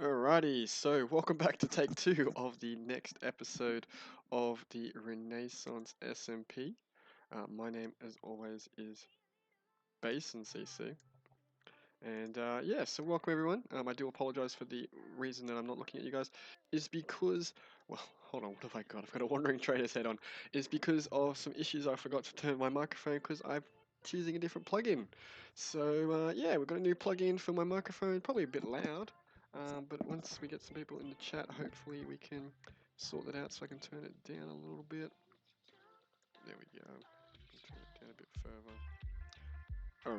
Alrighty, so welcome back to take two of the next episode of the Renaissance SMP. My name, as always, is Basincc. And yeah, so welcome everyone. I do apologize for the reason that I'm not looking at you guys. Is because, well, hold on, what have I got? I've got a wandering trader's head on. Is because of some issues I forgot to turn my microphone because I'm choosing a different plugin. So yeah, we've got a new plugin for my microphone, probably a bit loud. But once we get some people in the chat, hopefully we can sort that out so I can turn it down a little bit. There we go. Turn it down a bit further.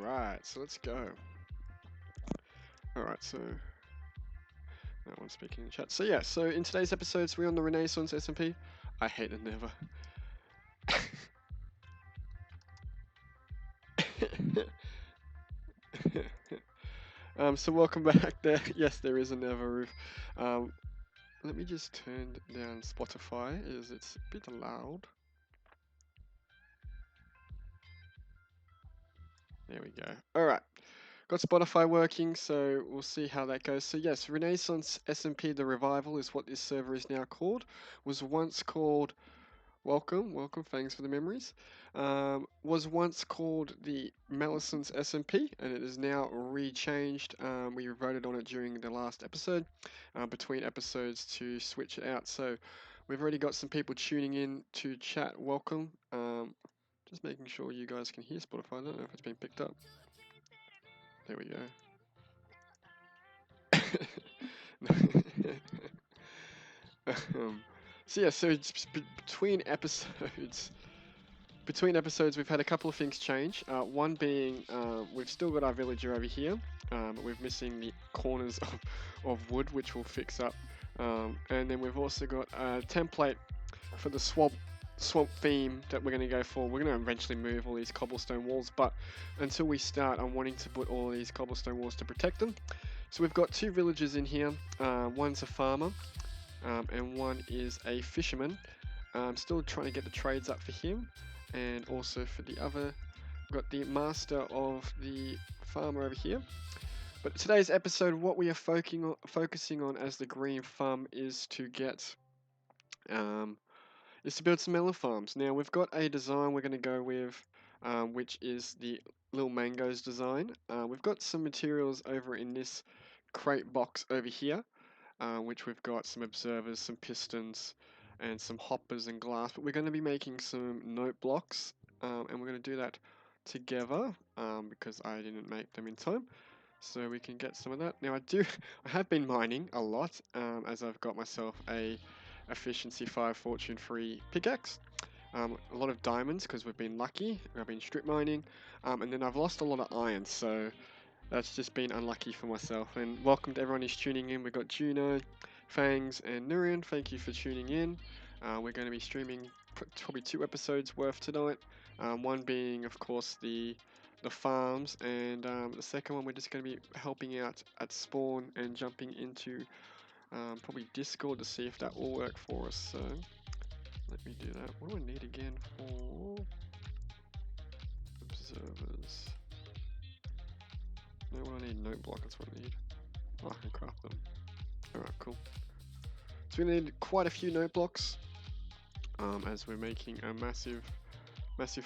Alright, so let's go. Alright, so no one's speaking in the chat. So yeah, so in today's episodes, we're on the Renaissance SMP. I hate the never. So welcome back there. Yes, there is a never roof. Let me just turn down Spotify, as it's a bit loud. There we go. Alright. Got Spotify working, so we'll see how that goes. So yes, Renaissance SMP The Revival is what this server is now called. Was once called welcome, thanks for the memories. Was once called the Maleficence SMP, and it is now rechanged. We voted on it during the last episode, between episodes to switch it out. So we've already got some people tuning in to chat. Welcome. Just making sure you guys can hear Spotify. I don't know if it's been picked up. There we go. So yeah, so between episodes, we've had a couple of things change. One being we've still got our villager over here, but we're missing the corners of wood, which we'll fix up. And then we've also got a template for the swamp theme that we're going to go for. We're going to eventually move all these cobblestone walls, but until we start, I'm wanting to put all these cobblestone walls to protect them. So we've got two villagers in here. One's a farmer, and one is a fisherman. I'm still trying to get the trades up for him, and also for the other, we've got the master of the farmer over here. But today's episode, what we are focusing on as the green farm is to get is to build some melon farms. Now we've got a design we're going to go with, which is the little mangoes design. We've got some materials over in this crate box over here, which we've got some observers, some pistons, and some hoppers and glass. But we're going to be making some note blocks, and we're going to do that together because I didn't make them in time. So we can get some of that. Now I have been mining a lot, as I've got myself a efficiency 5 fortune free pickaxe. A lot of diamonds because we've been lucky. I've been strip mining, and then I've lost a lot of iron. So that's just been unlucky for myself. And welcome to everyone who's tuning in. We've got Juno, Fangs, and Nurian. Thank you for tuning in. We're going to be streaming probably 2 episodes worth tonight. One being, of course, the farms, and the second one we're just going to be helping out at spawn and jumping into probably Discord to see if that will work for us. So let me do that. What do I need again for observers? No, what I need, note block, that's what I need. Oh, I can craft them. Alright, cool. So we need quite a few note blocks, as we're making a massive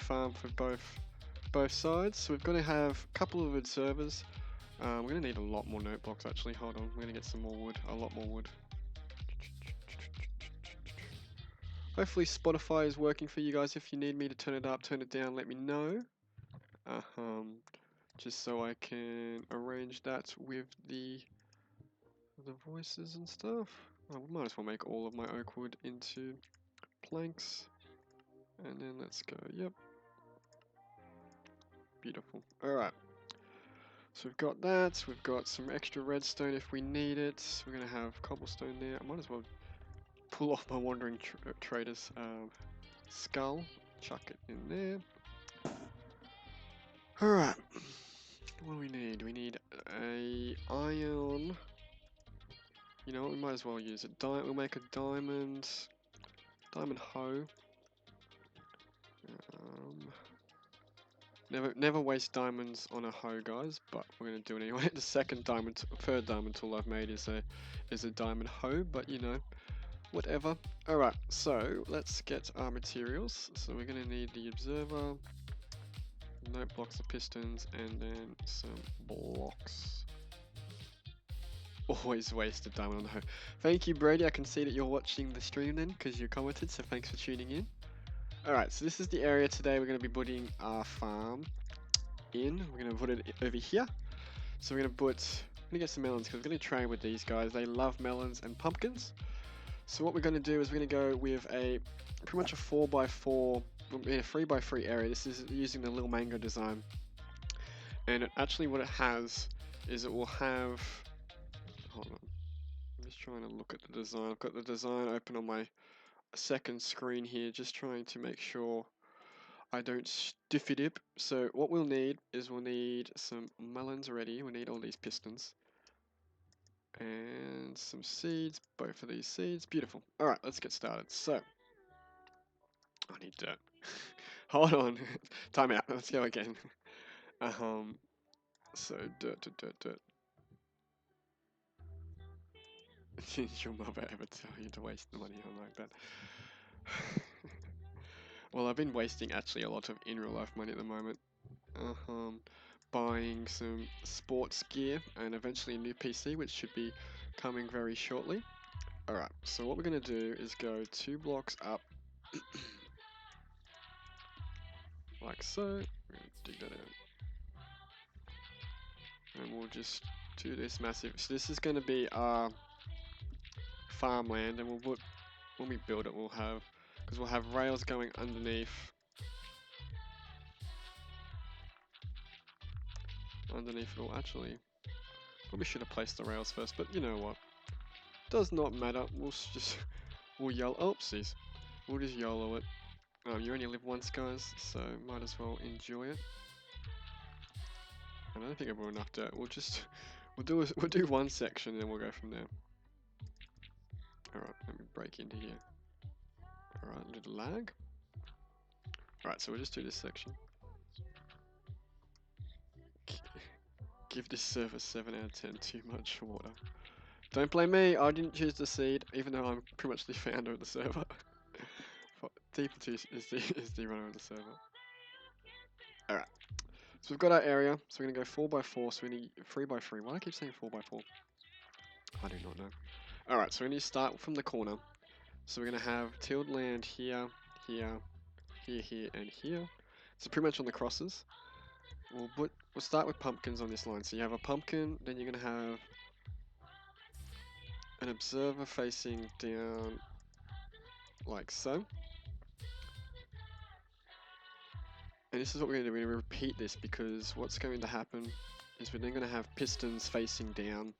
farm for both sides. So we've got to have a couple of observers. We're going to need a lot more note blocks actually. Hold on, we're going to get some more wood, a lot more wood. Hopefully Spotify is working for you guys. If you need me to turn it up, turn it down, let me know. Just so I can arrange that with the voices and stuff. I might as well make all of my oak wood into planks. And then let's go, yep. Beautiful. Alright. So we've got that. We've got some extra redstone if we need it. We're going to have cobblestone there. I might as well pull off my wandering trader's skull. Chuck it in there. Alright. What do we need? We need a iron. You know what? We might as well use it. We'll make a diamond hoe. Never waste diamonds on a hoe, guys, but we're gonna do it anyway. The third diamond tool I've made is a diamond hoe, but you know, whatever. Alright, so let's get our materials. So we're gonna need the observer, note blocks of pistons, and then some blocks. Always waste a diamond on the hoe. Thank you, Brady. I can see that you're watching the stream then, because you commented, so thanks for tuning in. Alright, so this is the area today we're going to be putting our farm in. We're going to put it over here. So we're going to get some melons, because we're going to train with these guys. They love melons and pumpkins. So what we're going to do is we're going to go with pretty much a 4x4, a 3x3 area. This is using the little mango design. And actually what it has is it will have, hold on, I'm just trying to look at the design. I've got the design open on my second screen here, just trying to make sure I don't stiffy dip. So what we'll need is we'll need some melons already. We need all these pistons. And some seeds, both of these seeds. Beautiful. Alright, let's get started. So, I need dirt. Hold on. Time out. Let's go again. So dirt. Did your mother ever tell you to waste the money on like that? Well, I've been wasting actually a lot of in real life money at the moment. Buying some sports gear and eventually a new PC, which should be coming very shortly. Alright, so what we're going to do is go 2 blocks up, like so. We're going to dig that out. And we'll just do this massive, so this is going to be our farmland, and we'll put, when we build it, we'll have, because we'll have rails going underneath it all. Actually, probably should have placed the rails first, but you know what, does not matter. We'll yell, oopsies, we'll just YOLO it. You only live once, guys, so might as well enjoy it. I don't think I've got enough dirt. We'll do one section and then we'll go from there. Alright, let me break into here. Alright, a little lag. Alright, so we'll just do this section. Give this server 7 out of 10, too much water. Don't blame me, I didn't choose the seed, even though I'm pretty much the founder of the server. Deeper2 is the runner of the server. Alright, so we've got our area, so we're going to go 4x4, so we need 3x3. Why do I keep saying 4x4? I do not know. Alright, so we need to start from the corner. So we're going to have tilled land here, here, and here. So pretty much on the crosses. We'll start with pumpkins on this line. So you have a pumpkin, then you're going to have an observer facing down like so. And this is what we're going to do. We're going to repeat this because what's going to happen is we're then going to have pistons facing down.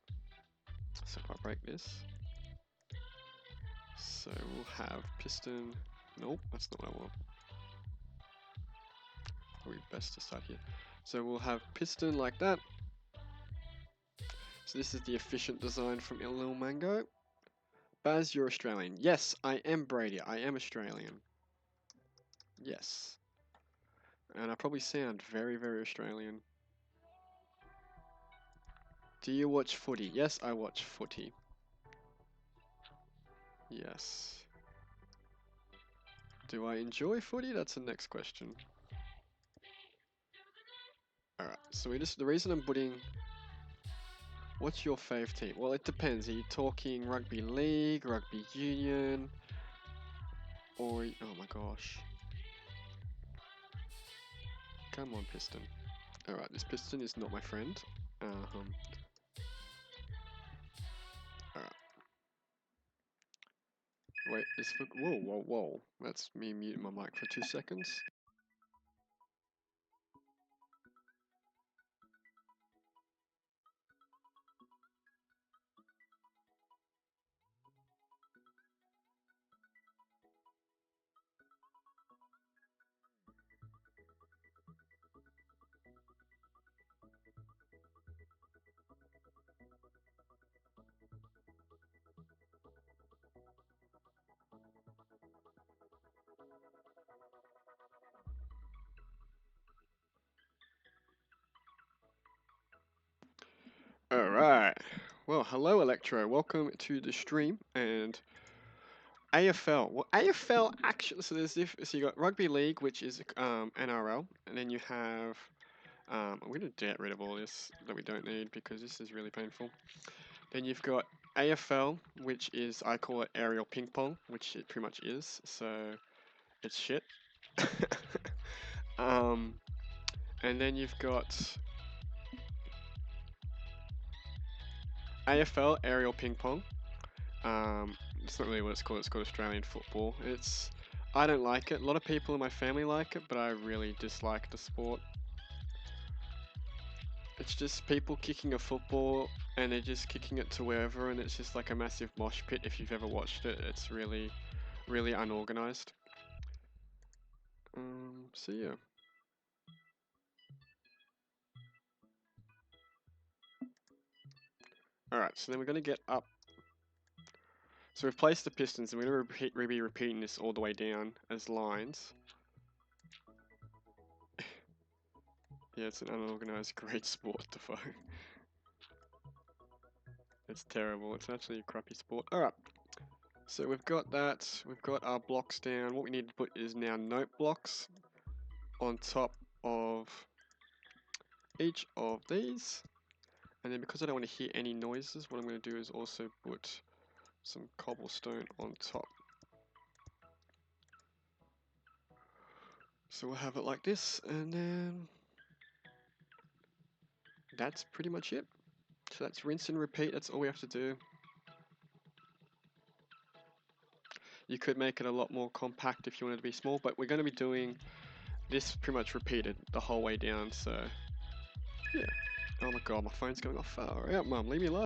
So if I break this. So we'll have piston. Nope, that's not what I want. Probably best to start here. So we'll have piston like that. So this is the efficient design from Lil Mango. Baz, you're Australian. Yes, I am Brady. I am Australian. Yes. And I probably sound very, very Australian. Do you watch footy? Yes, I watch footy. Yes. Do I enjoy footy? That's the next question. Alright, so the reason I'm putting... What's your fave team? Well, it depends. Are you talking rugby league, rugby union, or... Oh my gosh. Come on, piston. Alright, this piston is not my friend. Alright. Wait, whoa. That's me muting my mic for 2 seconds. Alright. Well, hello Electro. Welcome to the stream and AFL. Well, AFL actually, so so you got Rugby League, which is NRL, and then you have I'm gonna get rid of all this that we don't need because this is really painful. Then you've got AFL, which is I call it aerial ping pong, which it pretty much is. So it's shit. um, and then you've got AFL aerial ping pong. It's not really what it's called. It's called Australian football. I don't like it. A lot of people in my family like it, but I really dislike the sport. It's just people kicking a football and they're just kicking it to wherever, and it's just like a massive mosh pit. If you've ever watched it, it's really, really unorganized. So yeah. All right. So then we're gonna get up. So we've placed the pistons, and we're gonna be repeating this all the way down as lines. Yeah, it's an unorganized great sport to fuck. It's terrible. It's actually a crappy sport. Alright. So we've got that. We've got our blocks down. What we need to put is now note blocks on top of each of these. And then because I don't want to hear any noises, what I'm going to do is also put some cobblestone on top. So we'll have it like this, and then that's pretty much it. So that's rinse and repeat. That's all we have to do. You could make it a lot more compact if you wanted to be small, but we're going to be doing this pretty much repeated the whole way down, so yeah. Oh my god, my phone's going off. Far out, mum, leave me alone.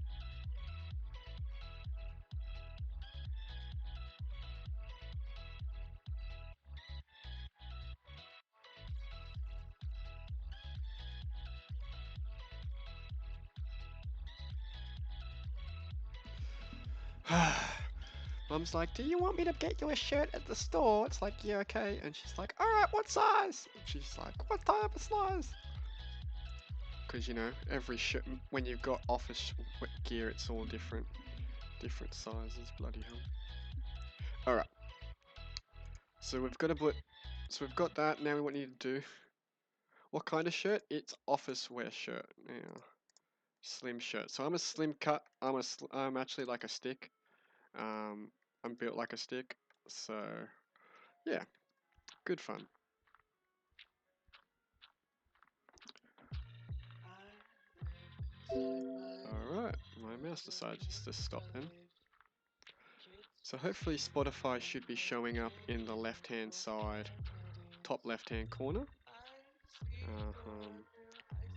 Mum's like, do you want me to get you a shirt at the store? It's like, yeah, okay. And she's like, alright, what size? And she's like, what type of size? Because, you know, every shirt, when you've got office gear, it's all different sizes. Bloody hell. Alright. So we've got to put, so we've got that. Now what we need to do, what kind of shirt? It's office wear shirt. Now, slim shirt. So I'm a slim cut. I'm actually like a stick. I'm built like a stick. So, yeah, good fun. Alright, my mouse decided just to stop then. So hopefully Spotify should be showing up in the left hand side, top left hand corner.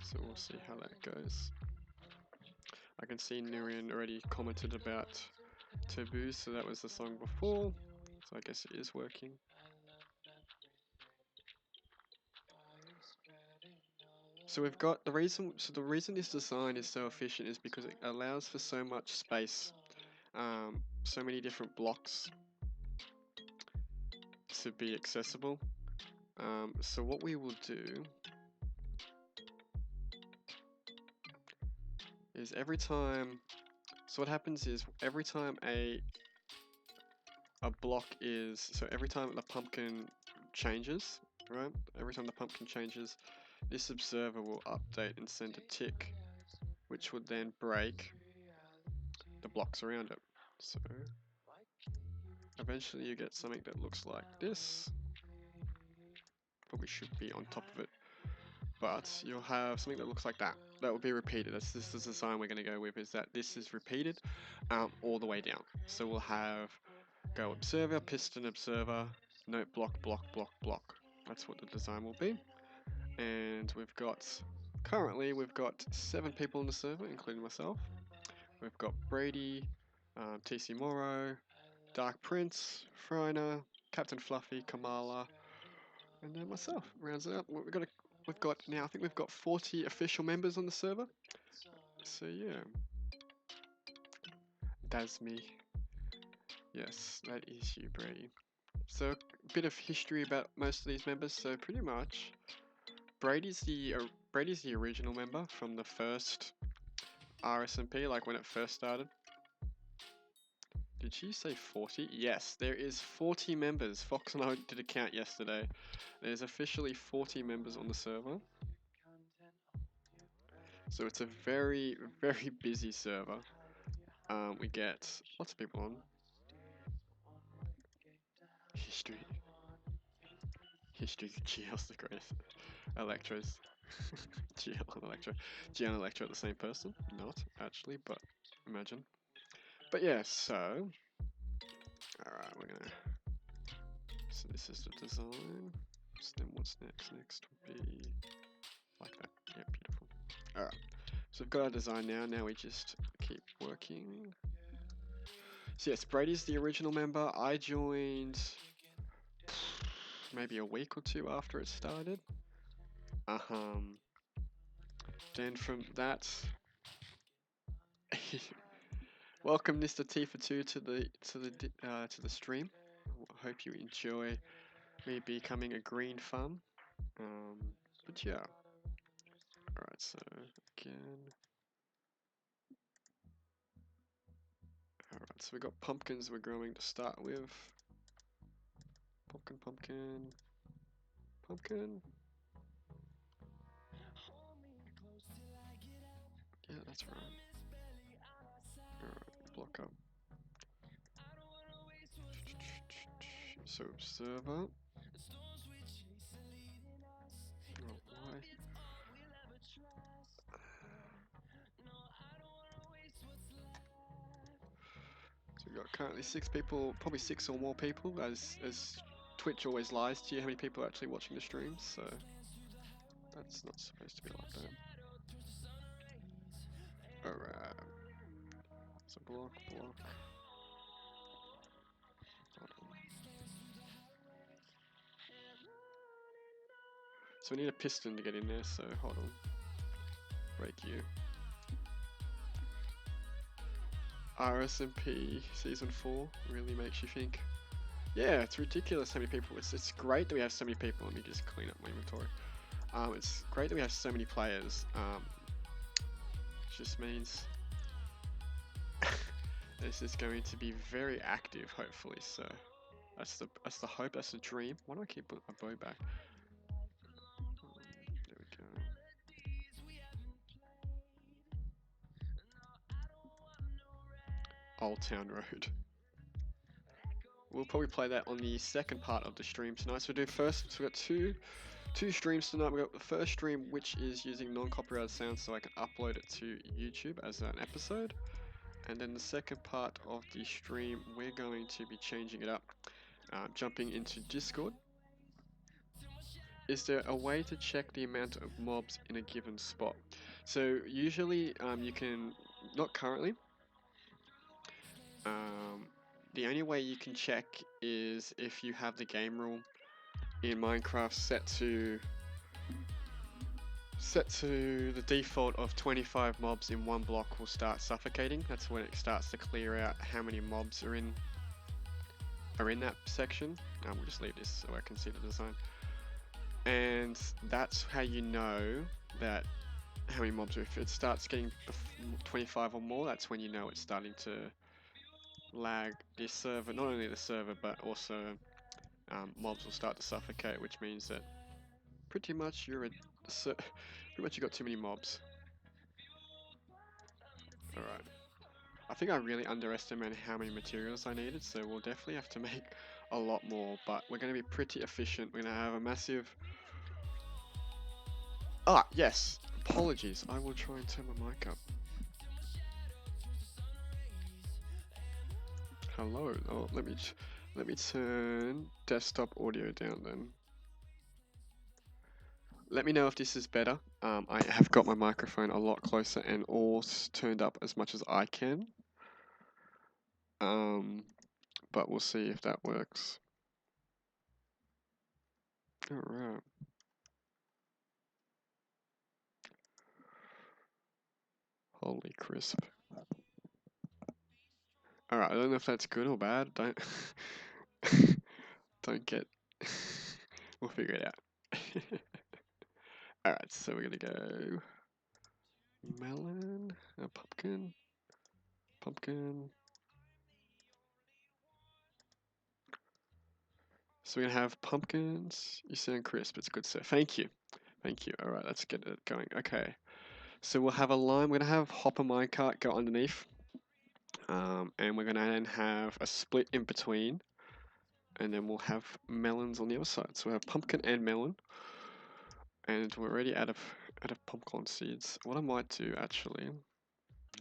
So we'll see how that goes. I can see Nurian already commented about Taboo, so that was the song before. So I guess it is working. So we've got the reason this design is so efficient is because it allows for so much space, so many different blocks to be accessible. So what we will do is every time, so what happens is every time a block is, so every time the pumpkin changes, right? Every time the pumpkin changes, this observer will update and send a tick, which would then break the blocks around it. So eventually you get something that looks like this. Probably should be on top of it. But you'll have something that looks like that. That will be repeated. This is the design we're going to go with, is that this is repeated all the way down. So we'll have go observer, piston observer, note block, block, block, block. That's what the design will be. And currently we've got 7 people on the server, including myself. We've got Brady, TC Morrow, Dark Prince, Friner, Captain Fluffy, Kamala, and then myself. Rounds it up. We've got now. I think we've got 40 official members on the server. So yeah, that's me. Yes, that is you, Brady. So a bit of history about most of these members. So pretty much, Brady's the original member from the first SMP, like when it first started. Did she say 40? Yes, there is 40 members. Fox and I did a count yesterday. There's officially 40 members on the server. So it's a very, very busy server. We get lots of people on. History. History. GL's the greatest. Electros. GL and Electro. GL and Electro are the same person? Not, actually, but imagine. But yeah, so... Alright, we're gonna... So this is the design. So then what's next? Next would be... Like that. Yeah, beautiful. Alright. So we've got our design now. Now we just keep working. So yes, Brady's the original member. I joined maybe a week or two after it started. Then from that, welcome Mr. T for 2 to the stream. I hope you enjoy me becoming a green thumb. But yeah. Alright, so again. Alright, so we got pumpkins we're growing to start with. Pumpkin, pumpkin, pumpkin. Yeah, that's right. Alright, block up. So observer. Oh, why? So we've got currently 6 people, probably 6 or more people, as Twitch always lies to you how many people are actually watching the streams, so that's not supposed to be like that. Alright. So block, block. So we need a piston to get in there, so hold on. Break you. SMP Season 4 really makes you think. Yeah, it's ridiculous how many people. It's great that we have so many people. Let me just clean up my inventory. It's great that we have so many players. It just means this is going to be very active, hopefully. So that's the hope. That's the dream. Why do I keep a bow back? There we go. Old Town Road. We'll probably play that on the second part of the stream tonight. So we'll do first. So we've got two streams tonight. We've got the first stream, which is using non-copyrighted sounds, so I can upload it to YouTube as an episode. And then the second part of the stream, we're going to be changing it up, jumping into Discord. Is there a way to check the amount of mobs in a given spot? So usually you can, not currently, the only way you can check is if you have the game rule in Minecraft set to the default of 25 mobs in one block will start suffocating. That's when it starts to clear out how many mobs are in that section. We'll just leave this so I can see the design. And that's how you know that how many mobs are. If it starts getting 25 or more, that's when you know it's starting to lag this server. Not only the server, but also mobs will start to suffocate, which means that pretty much you got too many mobs. Alright. I think I really underestimated how many materials I needed, so we'll definitely have to make a lot more, but we're going to be pretty efficient. We're going to have a massive... Ah, yes! Apologies, I will try and turn my mic up. Hello. Oh, let me turn desktop audio down then. Let me know if this is better. I have got my microphone a lot closer and all turned up as much as I can. But we'll see if that works. Alright. Holy crisp. Alright, I don't know if that's good or bad. Don't don't get we'll figure it out. Alright, so we're gonna go melon, a pumpkin, pumpkin. So we're gonna have pumpkins. You sound crisp. It's good, sir. Thank you. Thank you. All right, let's get it going. Okay. So we'll have a line. We're gonna have hopper minecart go underneath, and we're gonna then have a split in between, and then we'll have melons on the other side. So we have pumpkin and melon, and we're already out of pumpkin seeds. What I might do actually,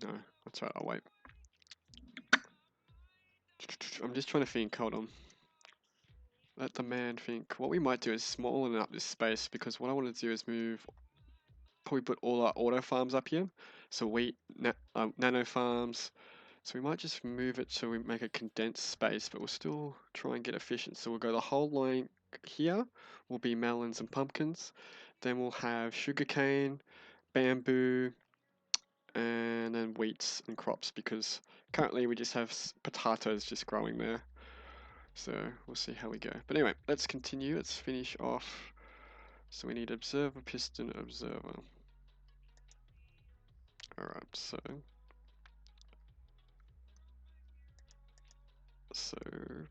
no, that's right. I'll wait. I'm just trying to think. Hold on. Let the man think. What we might do is smallen up this space because what I want to do is probably put all our auto farms up here. So wheat, nano farms. So we might just move it so we make a condensed space, but we'll still try and get efficient. So we'll go the whole line here will be melons and pumpkins. Then we'll have sugarcane, bamboo, and then wheats and crops because currently we just have potatoes just growing there. So we'll see how we go. But anyway, let's continue. Let's finish off. So we need observer, piston, observer. Alright, so observer.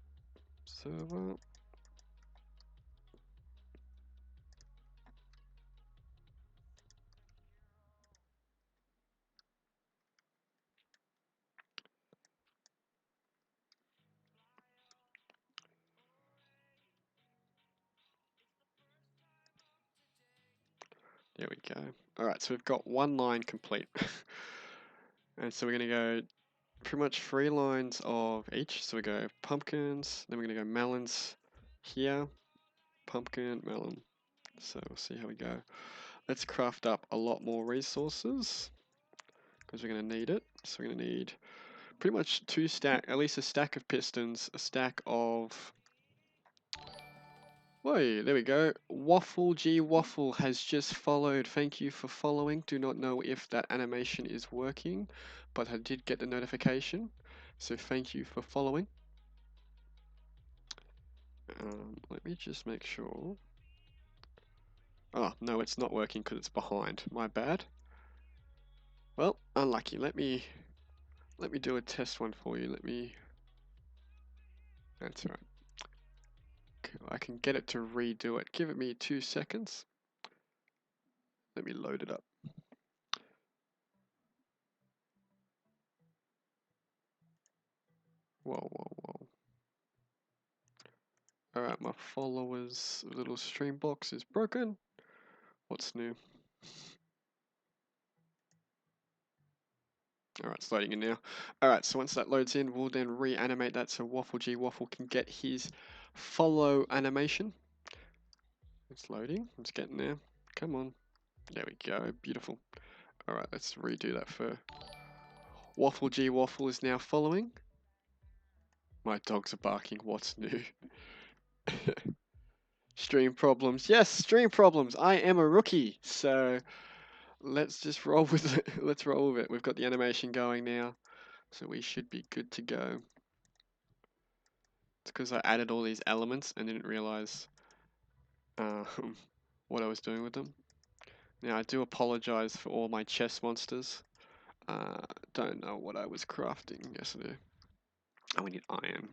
There we go. Alright, so we've got one line complete. And so we're going to go pretty much 3 lines of each. So we go pumpkins, then we're going to go melons here, pumpkin, melon. So we'll see how we go. Let's craft up a lot more resources because we're going to need it. So we're going to need pretty much at least a stack of pistons, a stack of. Whoa, there we go. Waffle G Waffle has just followed. Thank you for following. Do not know if that animation is working, but I did get the notification. So thank you for following. Let me just make sure. Oh, no, it's not working because it's behind. My bad. Well, unlucky. Let me do a test one for you. That's all right. Okay, I can get it to redo it. Give it me 2 seconds. Let me load it up. Whoa, whoa, whoa. Alright, my followers' little stream box is broken. What's new? Alright, it's loading in now. Alright, so once that loads in, we'll then reanimate that so Waffle G Waffle can get his follow animation. It's loading. It's getting there. Come on. There we go. Beautiful. Alright, let's redo that for Waffle G Waffle is now following. My dogs are barking. What's new? Stream problems. Yes, stream problems. I am a rookie. So let's just roll with it. Let's roll with it. We've got the animation going now. So we should be good to go. It's because I added all these elements and didn't realize what I was doing with them. Now I do apologize for all my chess monsters. Don't know what I was crafting yesterday. Oh, we need iron.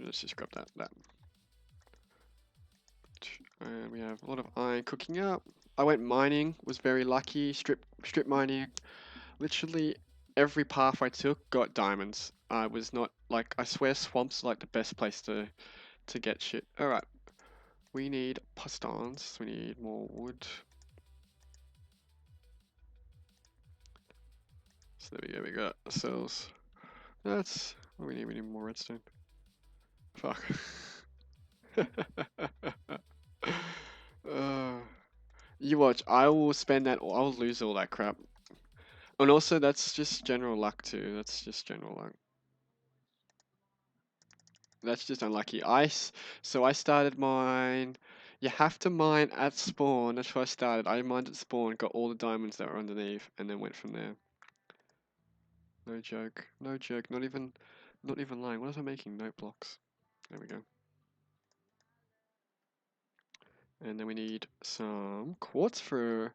Let's just grab that. And we have a lot of iron cooking up. I went mining, was very lucky. Strip mining. Literally every path I took got diamonds. I was not like I swear swamps are like the best place to get shit. All right, we need pistons. We need more wood. So there we go. We got ourselves. That's what we need. We need more redstone. Fuck. You watch. I will spend that. I'll lose all that crap. And also, that's just general luck too. That's just general luck. That's just unlucky. So I started mine. You have to mine at spawn. That's where I started. I mined at spawn, got all the diamonds that were underneath, and then went from there. No joke. No joke. Not even lying. What was I making? Note blocks. There we go. And then we need some quartz for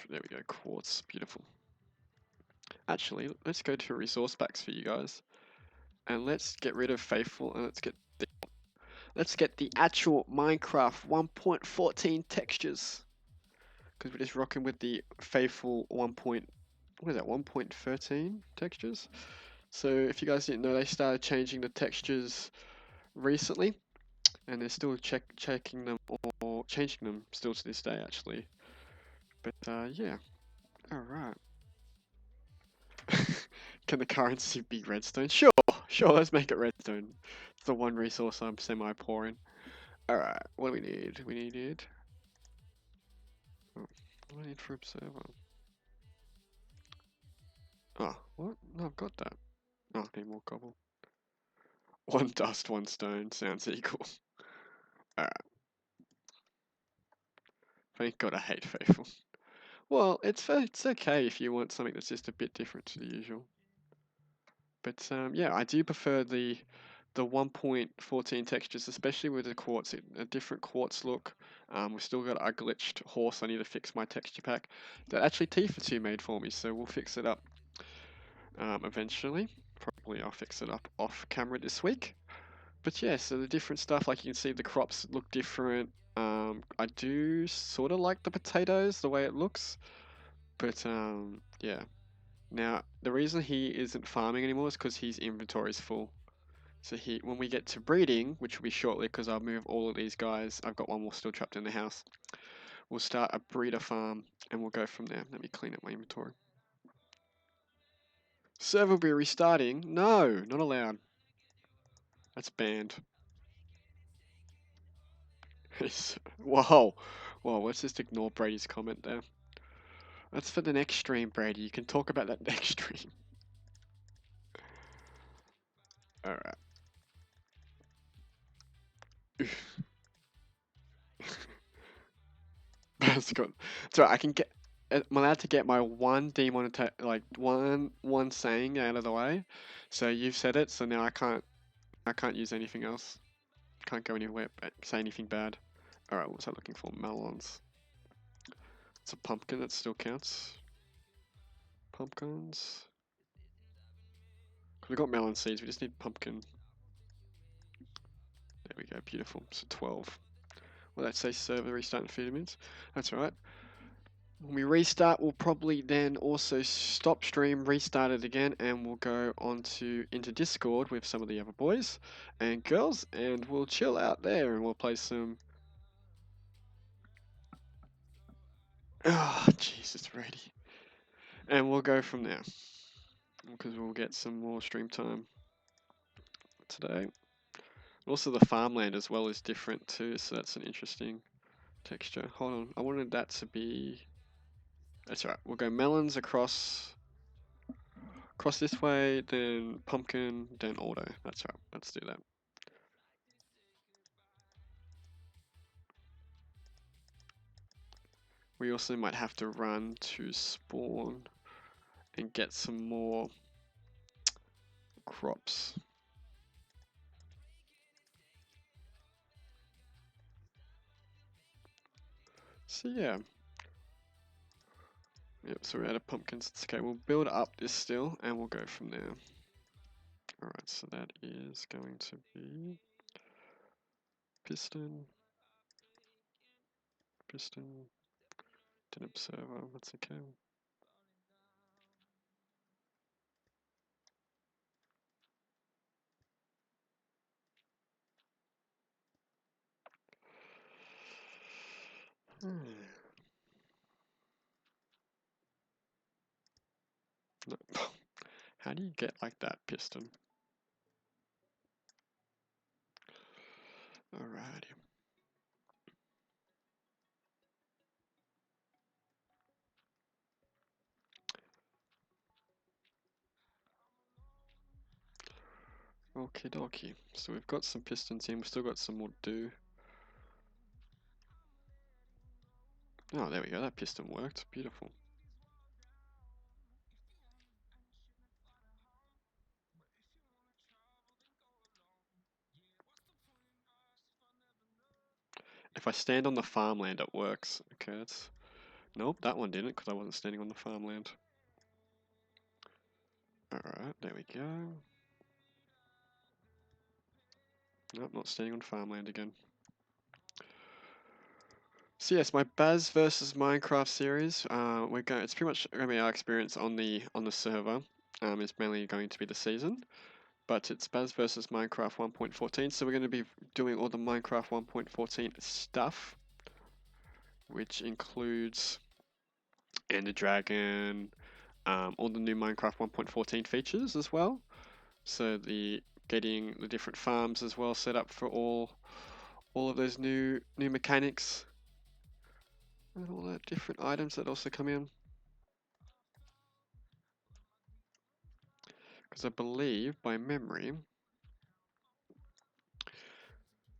There we go, quartz, beautiful. Actually, let's go to resource packs for you guys. And let's get rid of Faithful and let's get the actual Minecraft 1.14 textures. Because we're just rocking with the Faithful 1. What is that, 1.13 textures? So if you guys didn't know, they started changing the textures recently, and they're still checking them or changing them still to this day actually. But yeah, all right. Can the currency be redstone? Sure, sure. Let's make it redstone. It's the one resource I'm semi-pouring. All right. What do we need? We needed. Oh, what do I need for observer? Oh, what? No, I've got that. Oh, I need more cobble. One dust, one stone. Sounds equal. All right. Thank God I hate Faithful. Well, it's okay if you want something that's just a bit different to the usual. But yeah, I do prefer the 1.14 textures, especially with the quartz, a different quartz look. We've still got a glitched horse. I need to fix my texture pack that actually Tifa2 made for me, so we'll fix it up eventually. Probably I'll fix it up off camera this week. But yeah, so the different stuff, like you can see the crops look different. I do sort of like the potatoes, the way it looks. But yeah. Now, the reason he isn't farming anymore is because his inventory is full. So when we get to breeding, which will be shortly because I'll move all of these guys, I've got one more still trapped in the house. We'll start a breeder farm and we'll go from there. Let me clean up my inventory. Server will be restarting. No, not allowed. That's banned. Whoa. Whoa, let's just ignore Brady's comment there. That's for the next stream, Brady. You can talk about that next stream. Alright. That's right. I can get. I'm allowed to get my one demonetize, like one saying out of the way. So you've said it, so now I can't. I can't use anything else. Can't go anywhere, say anything bad. All right. What was I looking for? Melons. It's a pumpkin. That still counts. Pumpkins. We got melon seeds. We just need pumpkin. There we go. Beautiful. So 12. Well, that say server restart in 30 minutes. That's all right. When we restart, we'll probably then also stop stream, restart it again, and we'll go into Discord with some of the other boys and girls, and we'll chill out there and we'll play some. Oh, Jesus, ready. And we'll go from there because we'll get some more stream time today. Also, the farmland as well is different too, so that's an interesting texture. Hold on, I wanted that to be. That's right. We'll go melons across this way, then pumpkin, then auto. That's right. Let's do that. We also might have to run to spawn and get some more crops. So yeah. Yep, so we're out of pumpkins. It's okay, we'll build up this still and we'll go from there. Alright, so that is going to be piston, piston, then observer, that's okay. No. How do you get like that, piston? Alrighty. Okie dokie. So we've got some pistons in, we've still got some more to do. Oh, there we go, that piston worked. Beautiful. If I stand on the farmland, it works. Okay, that's Nope, that one didn't because I wasn't standing on the farmland. Alright, there we go. Nope, not standing on farmland again. So yes, my Baz versus Minecraft series. It's pretty much going to be our experience on the server. It's mainly going to be the season, but it's Baz versus Minecraft 1.14. So we're going to be doing all the Minecraft 1.14 stuff, which includes Ender Dragon, all the new Minecraft 1.14 features as well. So getting the different farms as well set up for all of those new mechanics and all the different items that also come in. Because I believe, by memory,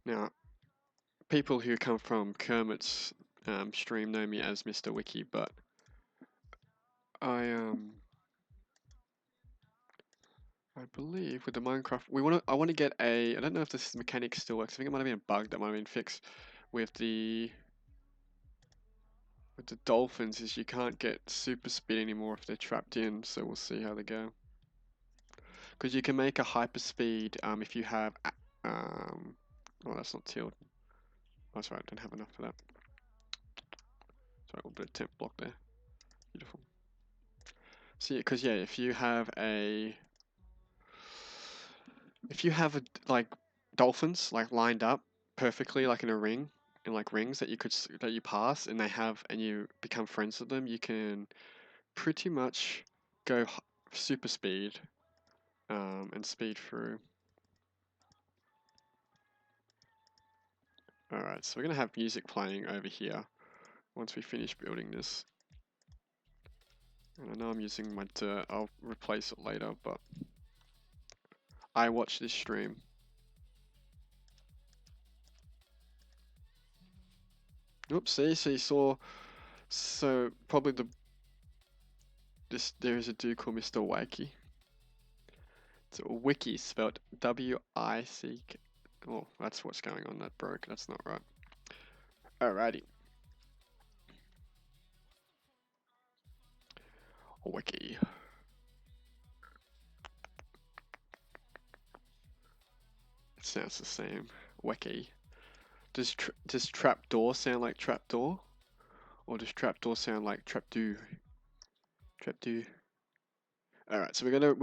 now people who come from Kermit's stream know me as Mr. Wiki, but I believe with the Minecraft I want to get I don't know if this mechanic still works. I think it might have been a bug that might have been fixed with the dolphins is you can't get super speed anymore if they're trapped in, so we'll see how they go. Because you can make a hyper speed if you have oh, that's not tilled. That's right, I don't have enough for that. Sorry, a little bit of temp block there. Beautiful. So because yeah, if you have like dolphins like lined up perfectly like in a ring, in like rings that you pass, and you become friends with them, you can pretty much go super speed and speed through. Alright, so we're gonna have music playing over here once we finish building this. And I know I'm using my dirt, I'll replace it later, but I watch this stream. Oops, see, so you saw, so probably there is a dude called Mr. Wacky. It's Wiki, spelled W-I-C-K. Oh, that's what's going on, that broke, that's not right. Alrighty. Wiki. It sounds the same. Wiki. Does trapdoor sound like trapdoor? Or does trapdoor sound like trapdo? Trapdo. Alright, so we're gonna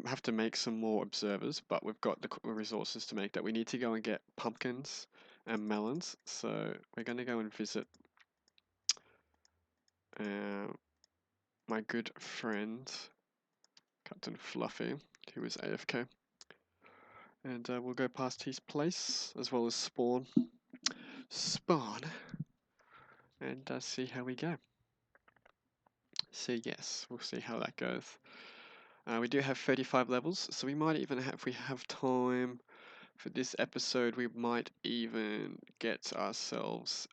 have to make some more observers, but we've got the resources to make that. We need to go and get pumpkins and melons, so we're gonna go and visit my good friend Captain Fluffy, who is AFK, and we'll go past his place as well as spawn, and see how we go. So yes, we'll see how that goes. We do have 35 levels, so we might even have, if we have time for this episode, we might even get ourselves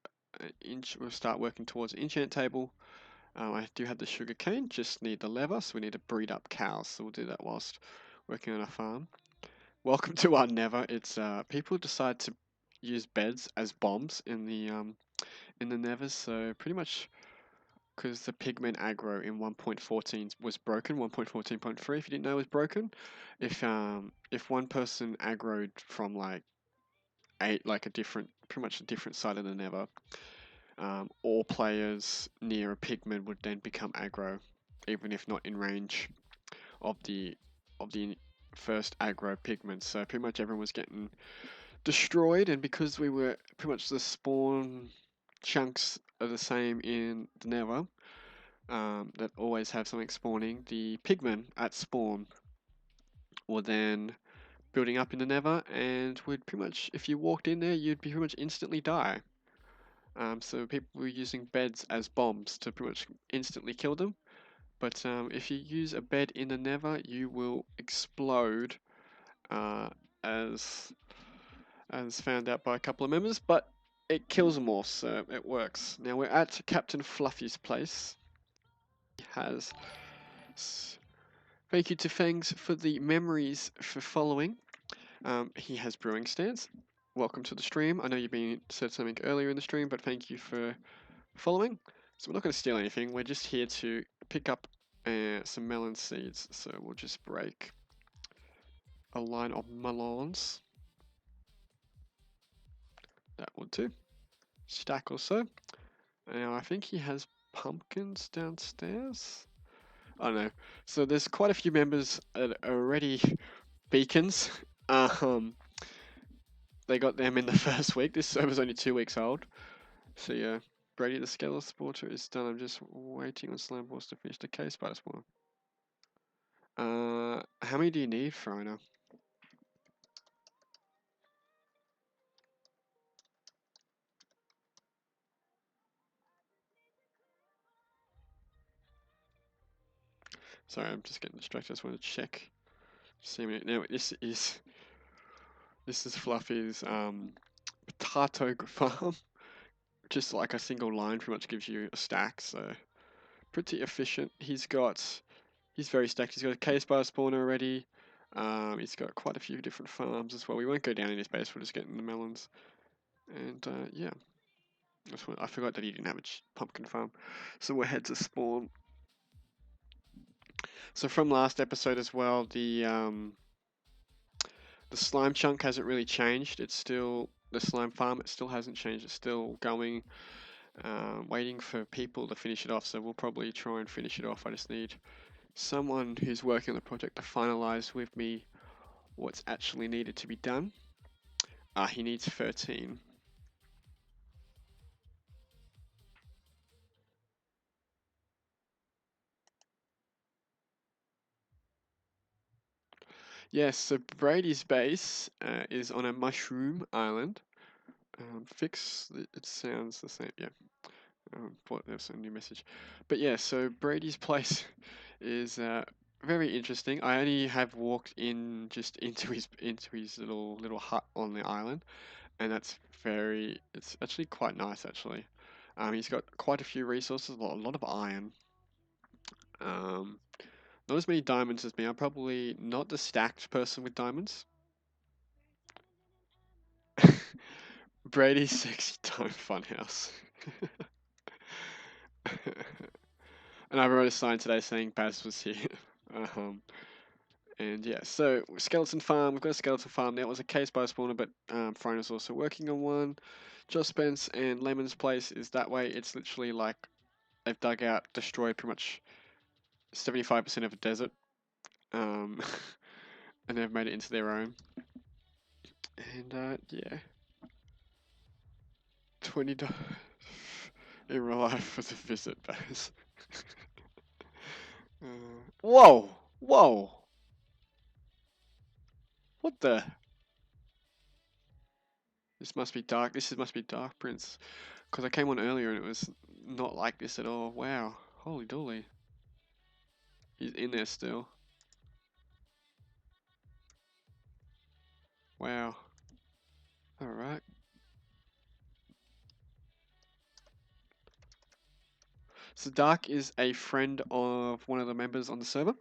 we'll start working towards an enchant table. I do have the sugar cane, just need the leather, so we need to breed up cows, so we'll do that whilst working on our farm. Welcome to our Nether. It's people decide to use beds as bombs in the Nether, so pretty much because the pigment aggro in 1.14 was broken, 1.14.3 if you didn't know it was broken. If one person aggroed from like pretty much a different side of the Nether, all players near a pigment would then become aggro, even if not in range of the first aggro pigment. So pretty much everyone was getting destroyed, and because we were pretty much the spawn chunks are the same in the Nether, that always have something spawning, the pigmen at spawn were then building up in the Nether, and would pretty much, if you walked in there, you'd pretty much instantly die. So people were using beds as bombs to pretty much instantly kill them. But if you use a bed in the Nether, you will explode, as found out by a couple of members. But it kills them all, so it works. Now we're at Captain Fluffy's place. He has. Thank you to Fangs for the memories for following. He has brewing stands. Welcome to the stream. I know you've said something earlier in the stream, but thank you for following. So we're not going to steal anything. We're just here to pick up some melon seeds. So we'll just break a line of melons. That will do. Stack or so. Now I think he has pumpkins downstairs. I don't know. So there's quite a few members that are already beacons. Um, they got them in the first week. This server's only 2 weeks old. So yeah, Brady the Skeleton Sporter is done. I'm just waiting on Slime Balls to finish the case spider spawner. How many do you need, Frona? Sorry, I'm just getting distracted. I just want to check. See me now. This is Fluffy's potato farm. Just like a single line, pretty much gives you a stack. So pretty efficient. He's very stacked. He's got a case bar spawner already. He's got quite a few different farms as well. We won't go down in his base. We're just getting the melons. And yeah, I forgot that he didn't have a pumpkin farm. So we'll head to spawn. So from last episode as well, the slime chunk hasn't really changed. It's still the slime farm. It still hasn't changed. It's still going. Waiting for people to finish it off. So we'll probably try and finish it off. I just need someone who's working on the project to finalize with me what's actually needed to be done. He needs 13. Yes, so Brady's base is on a mushroom island. It sounds the same, yeah. Thought there was a new message. But yeah, so Brady's place is very interesting. I only have walked in just into his little hut on the island, and it's actually quite nice actually. He's got quite a few resources, a lot of iron. Um, not as many diamonds as me. I'm probably not the stacked person with diamonds. Brady's sexy time funhouse. And I wrote a sign today saying Baz was here. um, and yeah, so skeleton farm. We've got a skeleton farm. There was a case by spawner, but Frona's also working on one. Joss Spence and Lemon's place is that way. It's literally like they've dug out, destroyed pretty much 75% of a desert, um, and they've made it into their own. And yeah, $20 in real life for the visit base. Whoa, whoa! What the? This must be dark. Must be Dark Prince, because I came on earlier and it was not like this at all. Wow, holy dooly! He's in there still. Wow. All right. So Dark is a friend of one of the members on the server,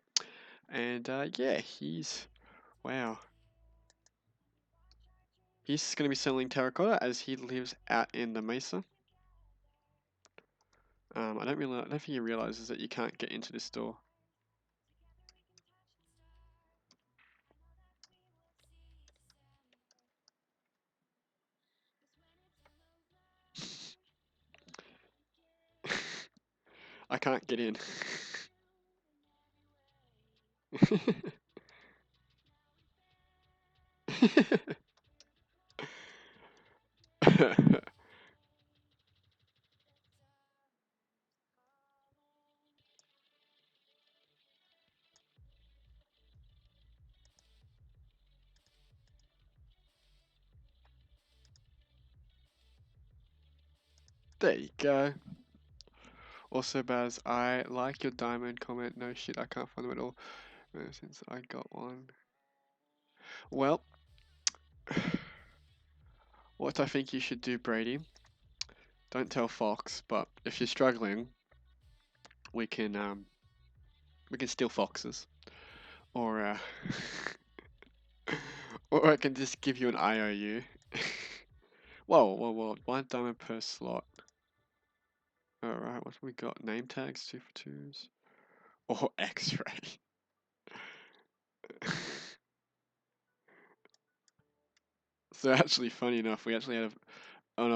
and yeah, wow. He's going to be selling terracotta as he lives out in the mesa. I don't think he realizes that you can't get into this store. I can't get in. There you go. Also, Baz, I like your diamond comment. No shit, I can't find them at all since I got one. Well, what I think you should do, Brady, don't tell Fox, but if you're struggling, we can steal foxes, or or I can just give you an IOU. Whoa, whoa, whoa! 1 diamond per slot. Alright, what have we got? Name tags, 2 for 2s. Or X-ray. So actually, funny enough, we actually had on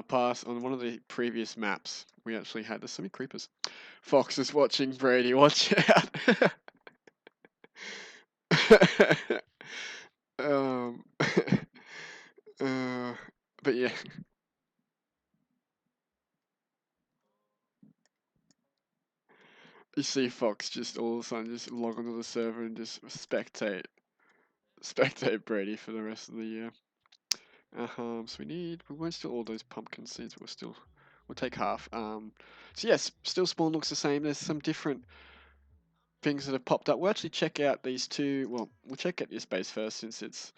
one of the previous maps, we actually had, there's so many creepers. Fox is watching, Brady, watch out. um, uh, but yeah. You see Fox just all of a sudden just log onto the server and just spectate Brady for the rest of the year. So we won't steal all those pumpkin seeds, we'll take half. So yes, still spawn looks the same. There's some different things that have popped up. We'll actually check out these two. Well, we'll check out this base first since it's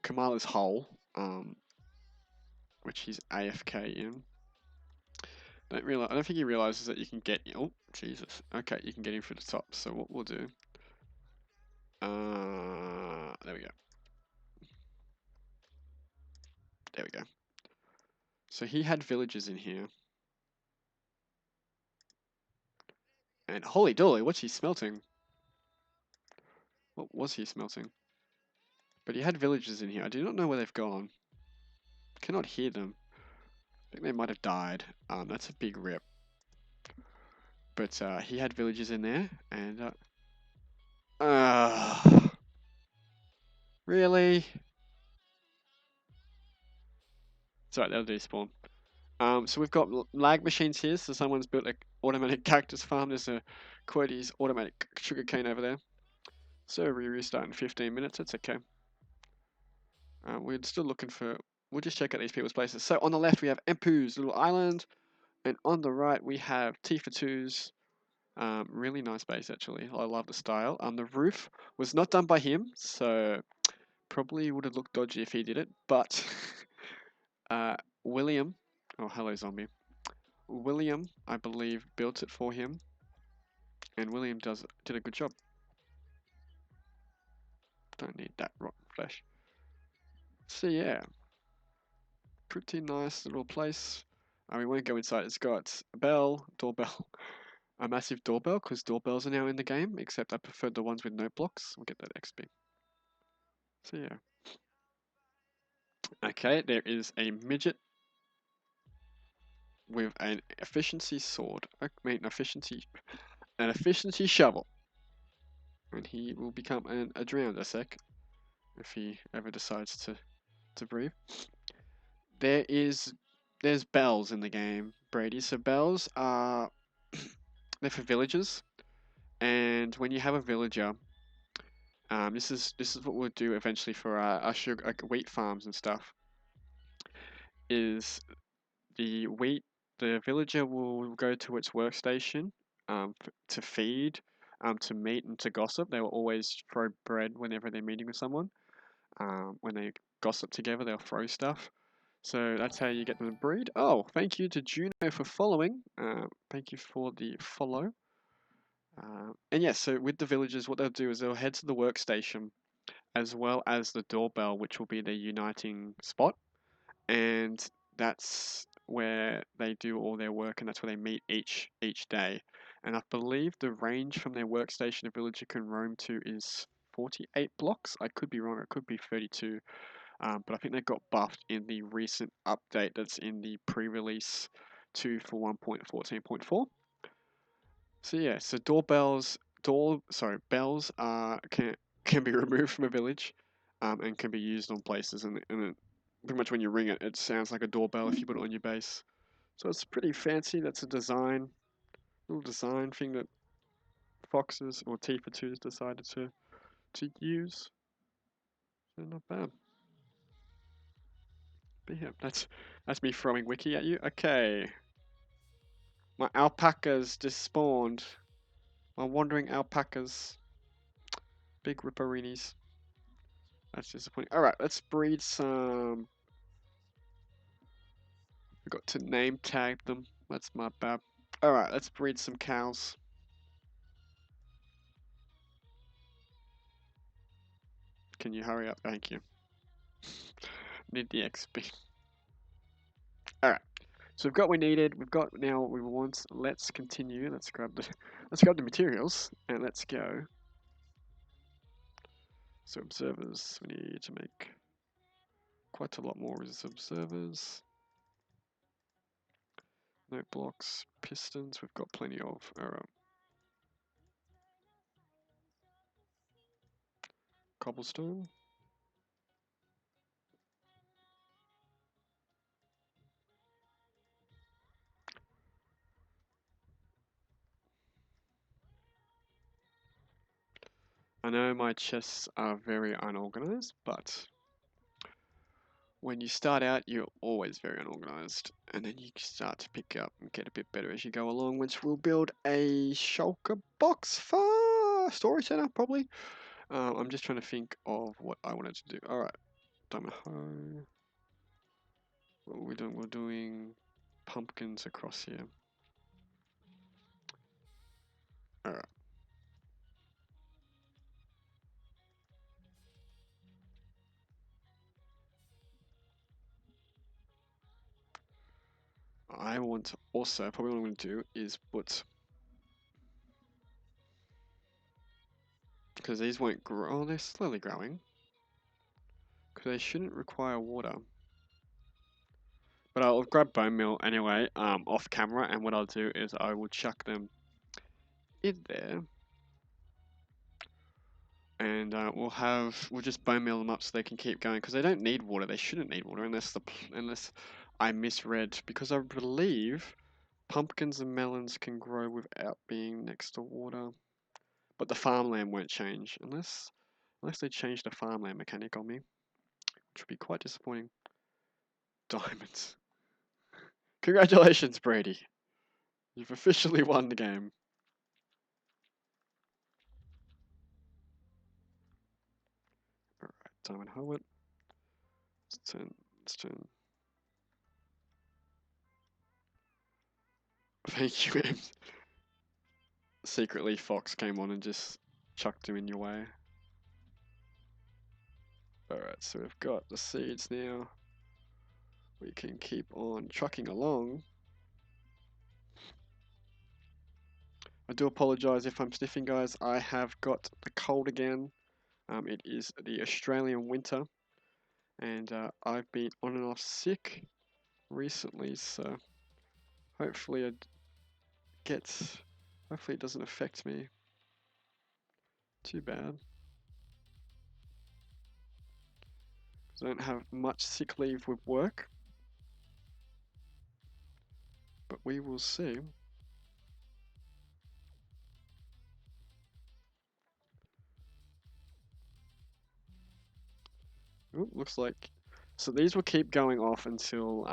Kamala's hole, which he's AFK in. I don't think he realizes that you can get. Oh Jesus. Okay, you can get him through the top. So what we'll do. There we go. There we go. So he had villagers in here. And holy dolly, what's he smelting? What was he smelting? But he had villagers in here. I do not know where they've gone. Cannot hear them. I think they might have died. That's a big rip. But he had villagers in there, and really? Sorry, they'll despawn. So we've got lag machines here. So someone's built an automatic cactus farm. There's a Quody's automatic sugarcane over there. So we restart in 15 minutes. That's okay. We're still looking for. We'll just check out these people's places. So on the left we have Empu's little island, and on the right we have T for 2's. Really nice base actually. I love the style. The roof was not done by him, so probably would have looked dodgy if he did it. But William, oh hello zombie. William, I believe, built it for him, and William did a good job. Don't need that rotten flesh. So yeah, pretty nice little place. We won't go inside. It's got a bell, doorbell, a massive doorbell, because doorbells are now in the game, except I prefer the ones with no blocks. We'll get that XP. So yeah. Okay, there is a midget with an efficiency sword. I mean, an efficiency shovel. And he will become a drowned a sec if he ever decides to breathe. There's bells in the game, Brady. So bells are they're for villagers, and when you have a villager, this is what we'll do eventually for our sugar wheat farms and stuff. Is the villager will go to its workstation to feed, to meet, and to gossip. They will always throw bread whenever they're meeting with someone. When they gossip together, they'll throw stuff. So that's how you get them to breed. Oh, thank you to Juno for following. Thank you for the follow. And yes, so with the villagers, what they'll do is they'll head to the workstation as well as the doorbell, which will be their uniting spot. And that's where they do all their work, and that's where they meet each day. And I believe the range from their workstation a villager can roam to is 48 blocks. I could be wrong. It could be 32. But I think they got buffed in the recent update that's in the pre-release 2 for 1.14.4. So yeah, so bells can be removed from a village, and can be used on places, and pretty much when you ring it, it sounds like a doorbell if you put it on your base. So it's pretty fancy. That's a little design thing that Foxes or T for 2's decided to use. So not bad. But yeah, that's me throwing wiki at you. Okay. My alpacas just spawned. My wandering alpacas. Big ripperinis. That's disappointing. Alright, let's breed some. Forgot to name tag them. That's my bad. Alright, let's breed some cows. Can you hurry up? Thank you. Need the XP. Alright. So we've got what we needed. We've got now what we want. Let's continue. Let's grab the let's grab the materials and let's go. So observers, we need to make quite a lot more as observers. Note blocks, pistons. We've got plenty of. Cobblestone. I know my chests are very unorganized, but when you start out, you're always very unorganized, and then you start to pick up and get a bit better as you go along, which will build a shulker box for storage center, probably. I'm just trying to think of what I wanted to do. All right, diamond hoe. What are we doing? We're doing pumpkins across here. All right. I want to also, probably what I'm going to do is put, because these won't grow, oh, they're slowly growing, because they shouldn't require water. But I'll grab bone meal anyway, off camera, and what I'll do is I will chuck them in there, and we'll just bone meal them up so they can keep going, because they don't need water. They shouldn't need water unless I misread, because I believe pumpkins and melons can grow without being next to water. But the farmland won't change unless they change the farmland mechanic on me, which would be quite disappointing. Diamonds. Congratulations, Brady. You've officially won the game. Alright, diamond Howard. Let's turn. Thank you, Em. Secretly, Fox came on and just chucked him in your way. Alright, so we've got the seeds now. We can keep on trucking along. I do apologise if I'm sniffing, guys. I have got the cold again. It is the Australian winter, and I've been on and off sick recently, so hopefully hopefully it doesn't affect me too bad. I don't have much sick leave with work, but we will see. Ooh, looks like, so these will keep going off until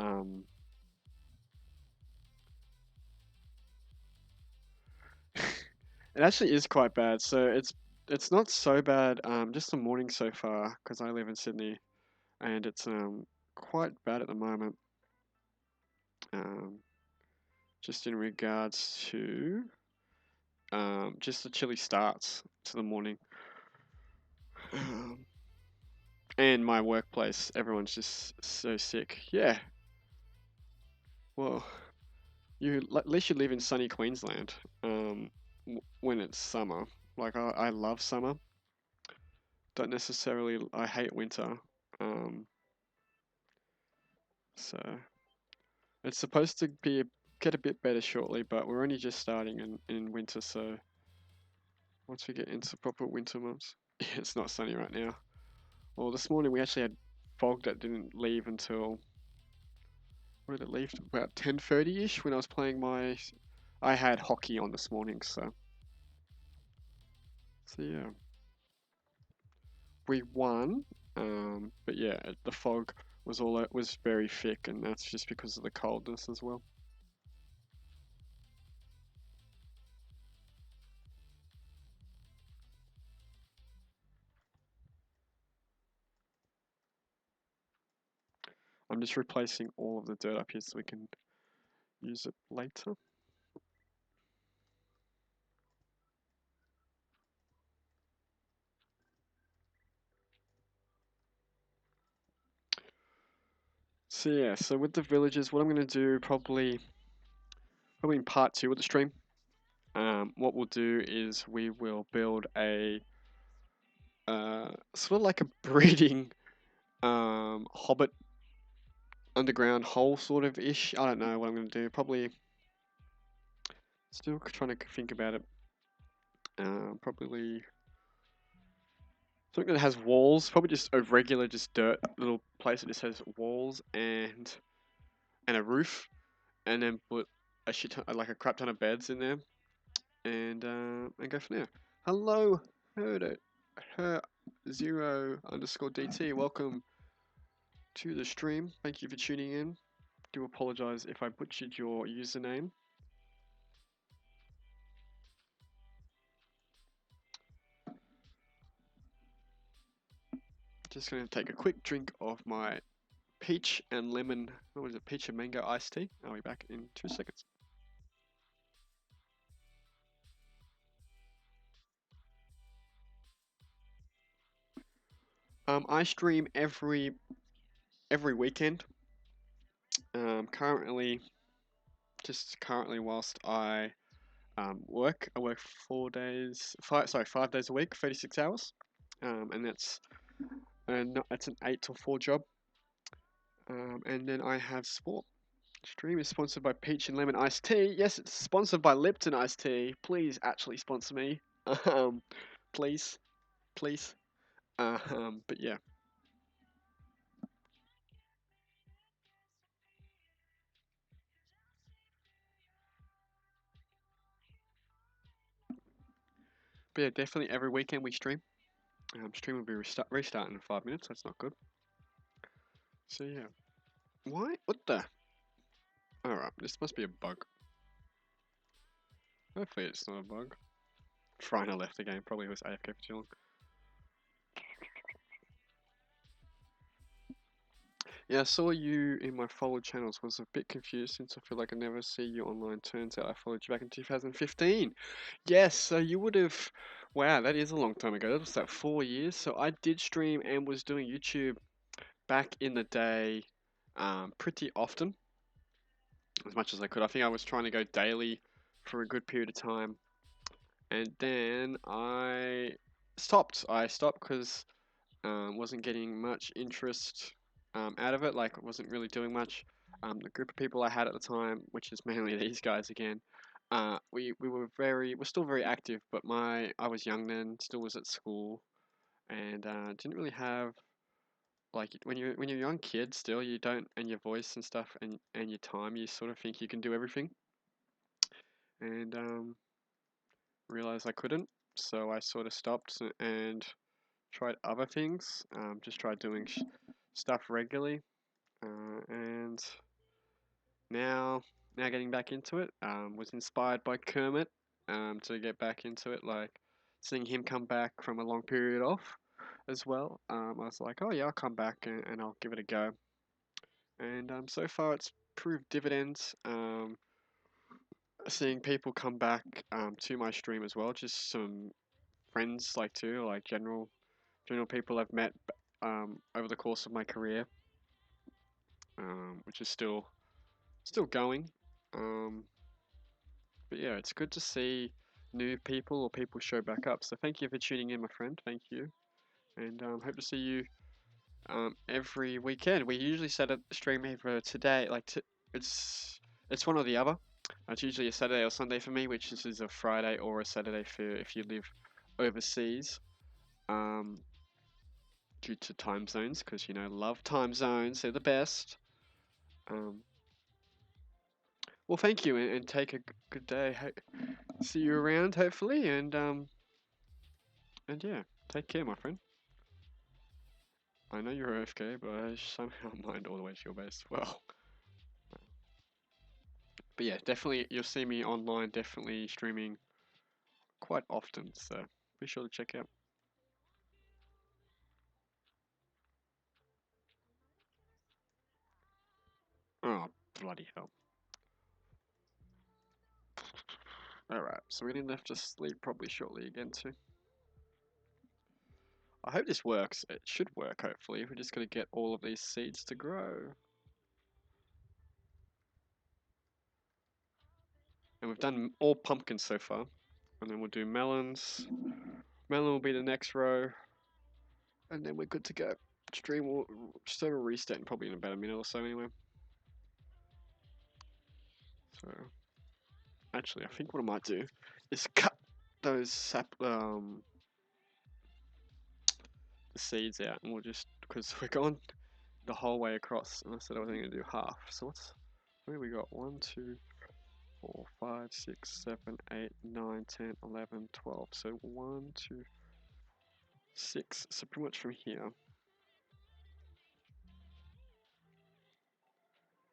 it actually is quite bad. So it's not so bad. Just the morning so far, because I live in Sydney, and it's quite bad at the moment. Um, just in regards to just the chilly starts to the morning. And my workplace, everyone's just so sick. Yeah. Well, at least you live in sunny Queensland. When it's summer, like I love summer. Don't necessarily. I hate winter. Um, so it's supposed to get a bit better shortly, but we're only just starting in winter. So once we get into proper winter months, it's not sunny right now. Well, this morning we actually had fog that didn't leave until, what did it leave? About 10:30ish when I was playing my. I had hockey on this morning, so yeah, we won. But yeah, the fog was very thick, and that's just because of the coldness as well. I'm just replacing all of the dirt up here so we can use it later. So yeah, so with the villages, what I'm gonna do probably in part two of the stream. What we'll do is we will build a sort of like a breeding hobbit underground hole sort of ish. I don't know what I'm gonna do. Probably still trying to think about it. Probably something that has walls. Probably just a regular, just dirt little place that just has walls and a roof, and then put a shit ton, like a crap ton of beds in there, and go from there. Hello, Herder, her 0_DT. Welcome to the stream. Thank you for tuning in. Do apologize if I butchered your username. Just gonna take a quick drink of my peach and lemon. What was it? Peach and mango iced tea. I'll be back in 2 seconds. I stream every weekend. Currently, just currently whilst work. I work 4 days, 5 days a week, 36 hours, and that's an 8 to 4 job. And then I have sport. Stream is sponsored by Peach and Lemon Iced Tea. Yes, it's sponsored by Lipton Iced Tea. Please actually sponsor me. Um, please, please. But yeah. But yeah, definitely every weekend we stream. Stream will be restarting in 5 minutes. That's not good. So yeah. Why? What the? Alright, this must be a bug. Hopefully it's not a bug. Friner left the game. Probably was AFK for too long. Yeah, I saw you in my followed channels. Was a bit confused since I feel like I never see you online. Turns out I followed you back in 2015. Yes, so you would have. Wow, that is a long time ago. That was like 4 years. So I did stream and was doing YouTube back in the day, pretty often, as much as I could. I think I was trying to go daily for a good period of time, and then I stopped. I stopped because wasn't getting much interest out of it. Like, I wasn't really doing much. The group of people I had at the time, which is mainly these guys again, we're still very active. But I was young then, still was at school, and didn't really have like when you're a young kid still, you don't, and your voice and stuff and your time, you sort of think you can do everything, and realized I couldn't. So I sort of stopped and tried other things. Just tried doing stuff regularly, and now now getting back into it. Was inspired by Kermit to get back into it. Like seeing him come back from a long period off as well. I was like, oh yeah, I'll come back and I'll give it a go. And so far it's proved dividends. Seeing people come back to my stream as well. Just some friends like too, like general people I've met over the course of my career, which is still going. Um, but yeah, it's good to see new people or people show back up. So thank you for tuning in, my friend. Thank you, and hope to see you every weekend. We usually set a stream either today, it's it's one or the other. It's usually a Saturday or Sunday for me, which is a Friday or a Saturday for if you live overseas. Um, Due to time zones, because love time zones. They're the best. Um, well, thank you, and take a good day. See you around, hopefully, and yeah, take care, my friend. I know you're AFK, but I somehow mind all the way to your base. Well, but yeah, definitely you'll see me online, definitely streaming quite often. So be sure to check out. Oh, bloody hell! All right, so we're gonna have to sleep probably shortly again too. I hope this works. It should work, hopefully. We're just gonna get all of these seeds to grow. And we've done all pumpkins so far. And then we'll do melons. Melon will be the next row. And then we're good to go. Stream will server reset in probably in about a minute or so anyway. So actually I think what I might do is cut those the seeds out, and we'll just, because we're going the whole way across, and I said I was only gonna do half. So what do we got? 1, 2, 4, 5, 6, 7, 8, 9, 10, 11, 12. So 1, 2, 6. So pretty much from here.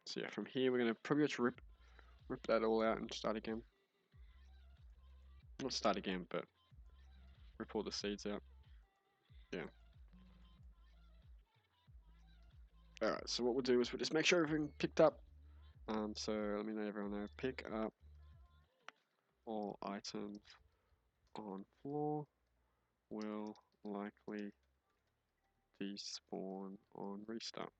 So yeah, from here we're gonna pretty much rip that all out and start again. Not start again, but rip all the seeds out. Yeah. Alright, so what we'll do is we'll just make sure everything picked up. So let me let everyone know. Pick up all items on floor will likely despawn on restart.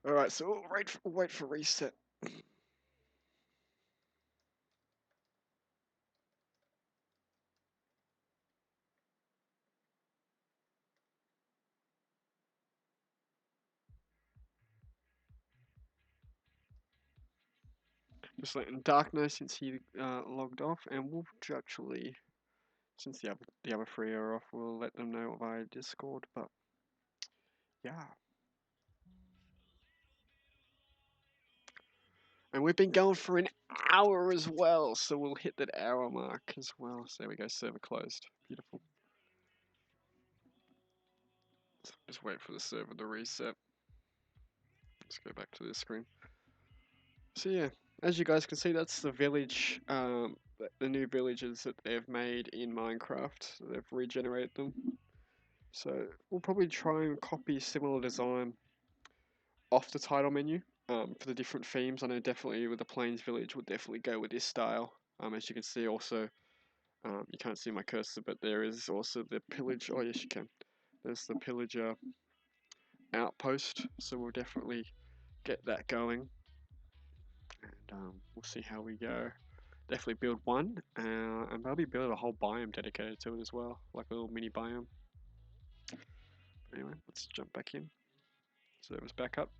Alright, so we'll wait for reset. Just letting Dark know since he logged off, and we'll actually, since the other three are off, we'll let them know via Discord. But yeah, and we've been going for an hour as well, so we'll hit that hour mark as well. So there we go, server closed. Beautiful. Just wait for the server to reset. Let's go back to this screen. So yeah, as you guys can see, that's the village, the new villages that they've made in Minecraft. They've regenerated them. So we'll probably try and copy similar design off the title menu for the different themes. I know definitely with the Plains Village, we'll definitely go with this style. As you can see, also, you can't see my cursor, but there is also the pillage. Oh yes, you can. There's the pillager outpost, so we'll definitely get that going, and we'll see how we go. Definitely build one, and maybe build a whole biome dedicated to it as well, like a little mini biome. Anyway, let's jump back in. Server's back up.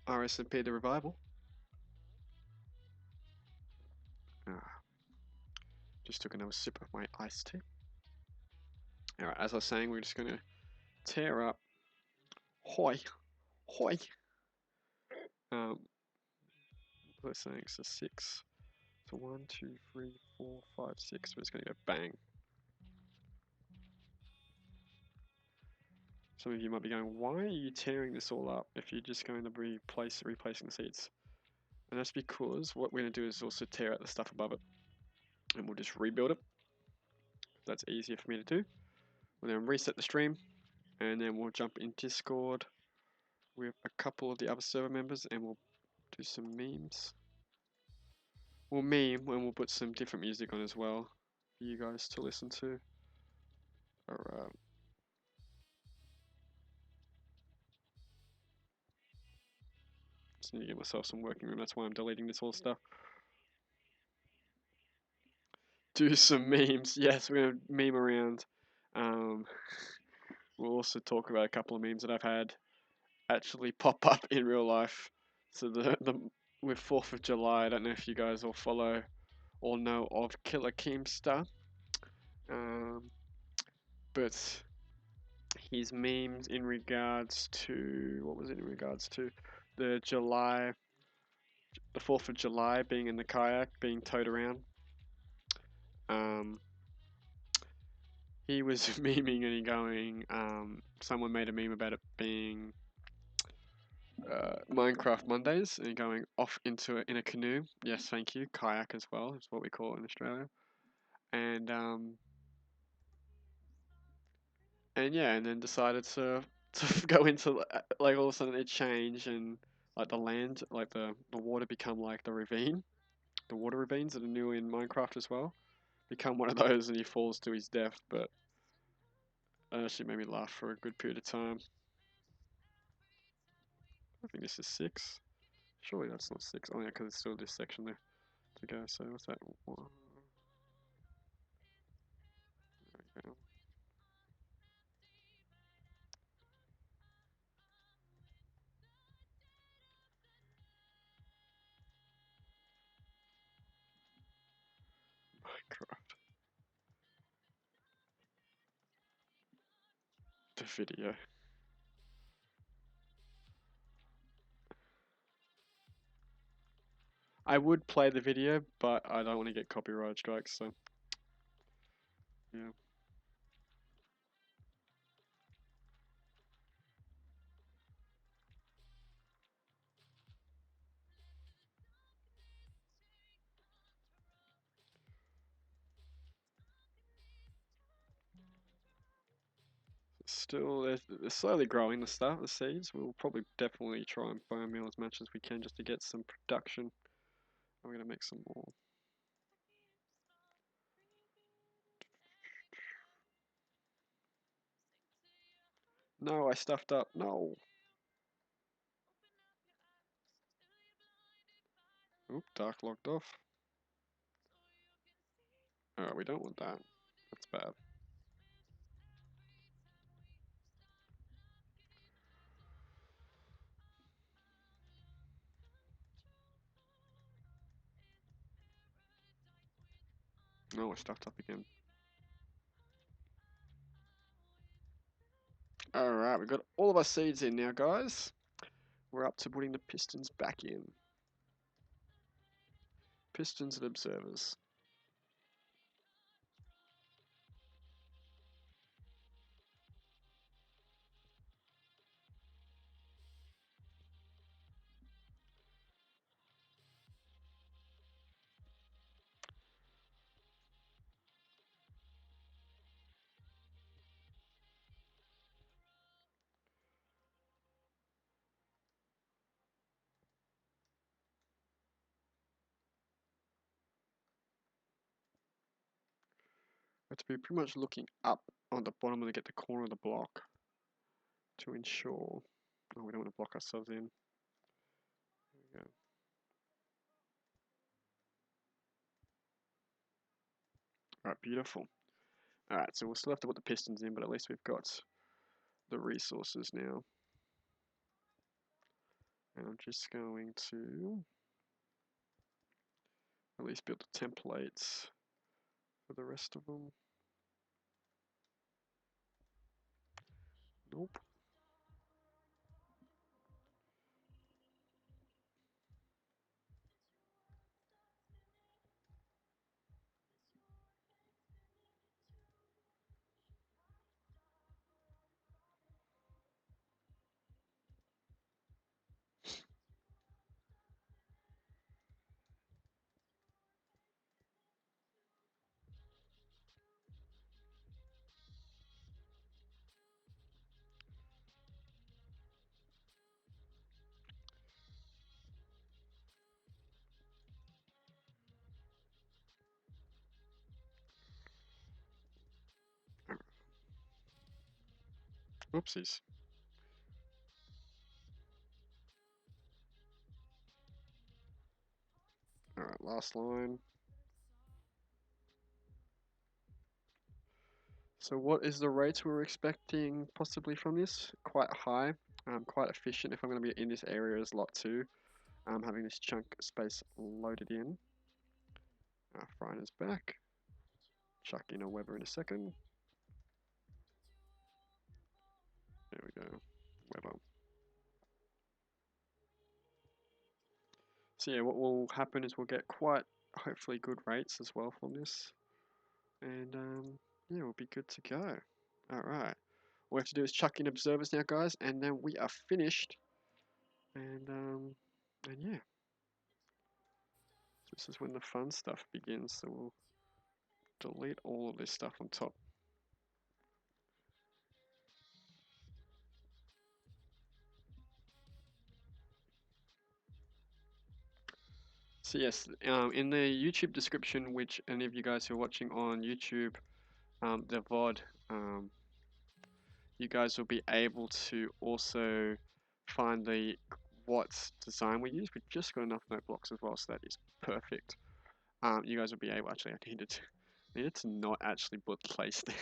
SMP the revival. Ah, just took another sip of my iced tea. Alright, as I was saying, we're just going to tear up. Hoi! Hoi! What was I saying? So 6. So 1, 2, 3, 4, 5, 6. We're just going to go bang. Some of you might be going, why are you tearing this all up if you're just going to be replacing the seeds? And that's because what we're going to do is also tear out the stuff above it. And we'll just rebuild it. That's easier for me to do. We'll then reset the stream. And then we'll jump in Discord with a couple of the other server members and we'll do some memes. We'll meme and we'll put some different music on as well for you guys to listen to. Alright. Just need to get myself some working room, that's why I'm deleting this whole stuff. Do some memes. Yes, we're gonna meme around. We'll also talk about a couple of memes that I've had actually pop up in real life. So with 4th of July, I don't know if you guys all follow or know of Killer Keemstar. But his memes in regards to, what was it in regards to? The 4th of July being in the kayak, being towed around. He was memeing and he going, someone made a meme about it being Minecraft Mondays and going off into it in a canoe. Yes, thank you. Kayak as well is what we call it in Australia. And yeah, and then decided to go into like all of a sudden it changed and like the land, like the water become like the ravine, the water ravines that are new in Minecraft as well, become one of those and he falls to his death. But that actually made me laugh for a good period of time. I think this is 6. Surely that's not 6. Oh yeah, because it's still this section there to go. So what's that? There we go. Minecraft. The video. I would play the video, but I don't want to get copyright strikes, so yeah. Still, they're slowly growing the stuff, the seeds. We'll probably definitely try and bone meal as much as we can just to get some production. I'm gonna make some more. No, I stuffed up. No. Oop, dark logged off. Oh, we don't want that. That's bad. No, I stuffed up again. Alright, we've got all of our seeds in now, guys. We're up to putting the pistons back in. Pistons and observers. We have to be pretty much looking up on the bottom to get the corner of the block to ensure. Oh, we don't want to block ourselves in. There we go. Alright, beautiful. Alright, so we'll still have to put the pistons in, but at least we've got the resources now. And I'm just going to at least build the templates for the rest of them. Nope. Oopsies. Alright, last line. So what is the rate we're expecting possibly from this? Quite high, quite efficient if I'm going to be in this area as lot 2. Having this chunk space loaded in. Frying is back. Chuck in a Weber in a second. There we go. Weber. So yeah, what will happen is we'll get quite, hopefully, good rates as well from this. And yeah, we'll be good to go. Alright. All we have to do is chuck in observers now, guys, and then we are finished. And yeah. This is when the fun stuff begins, so we'll delete all of this stuff on top. So yes, in the YouTube description, which any of you guys who are watching on YouTube, the VOD, you guys will be able to also find the what design we use. We've just got enough note blocks as well, so that is perfect. You guys will be able, actually, needed to not actually put place there.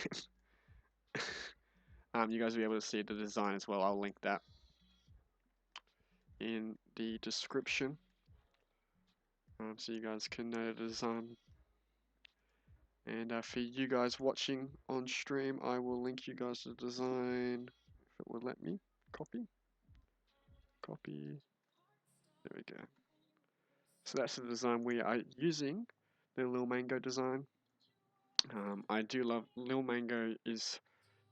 You guys will be able to see the design as well. I'll link that in the description, so you guys can know the design. And for you guys watching on stream, I will link you guys to the design, if it would let me. Copy. There we go. So that's the design we are using, the Lil Mango design. I do love, Lil Mango is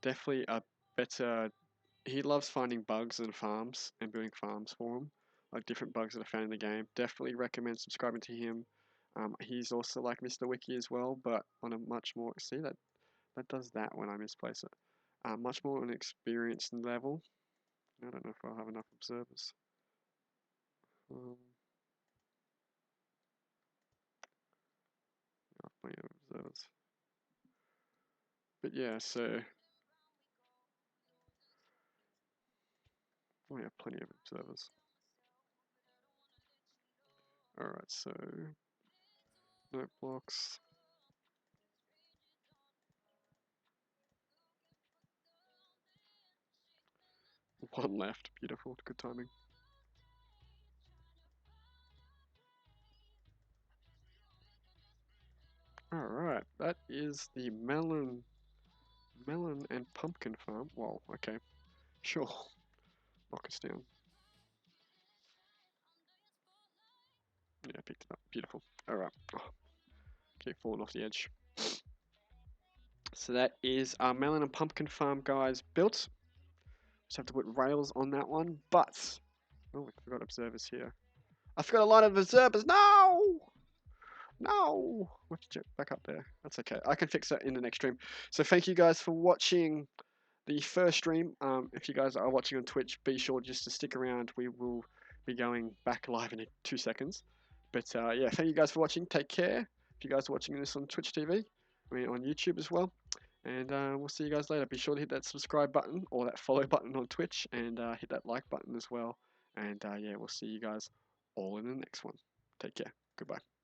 definitely a better, he loves finding bugs and farms and building farms for him, like different bugs that are found in the game. Definitely recommend subscribing to him. He's also like Mr. Wiki as well, but on a much more, see that does that when I misplace it. Much more an experienced level. I don't know if I'll have enough observers. Plenty of observers. But yeah, so we have plenty of observers. Alright, so note blocks. One left. Beautiful. Good timing. Alright, that is the melon and pumpkin farm. Whoa, okay. Sure. Knock us down. Yeah, picked it up. Beautiful. Alright. Oh, keep falling off the edge. So that is our melon and pumpkin farm, guys, built. Just have to put rails on that one, but... Oh, we forgot observers here. I forgot a lot of observers. No! No! We'll have to jump back up there. That's okay. I can fix that in the next stream. So thank you guys for watching the first stream. If you guys are watching on Twitch, be sure just to stick around. We will be going back live in 2 seconds. But yeah, thank you guys for watching. Take care. If you guys are watching this on Twitch TV, I mean on YouTube as well. And we'll see you guys later. Be sure to hit that subscribe button or that follow button on Twitch, and hit that like button as well. And yeah, we'll see you guys all in the next one. Take care. Goodbye.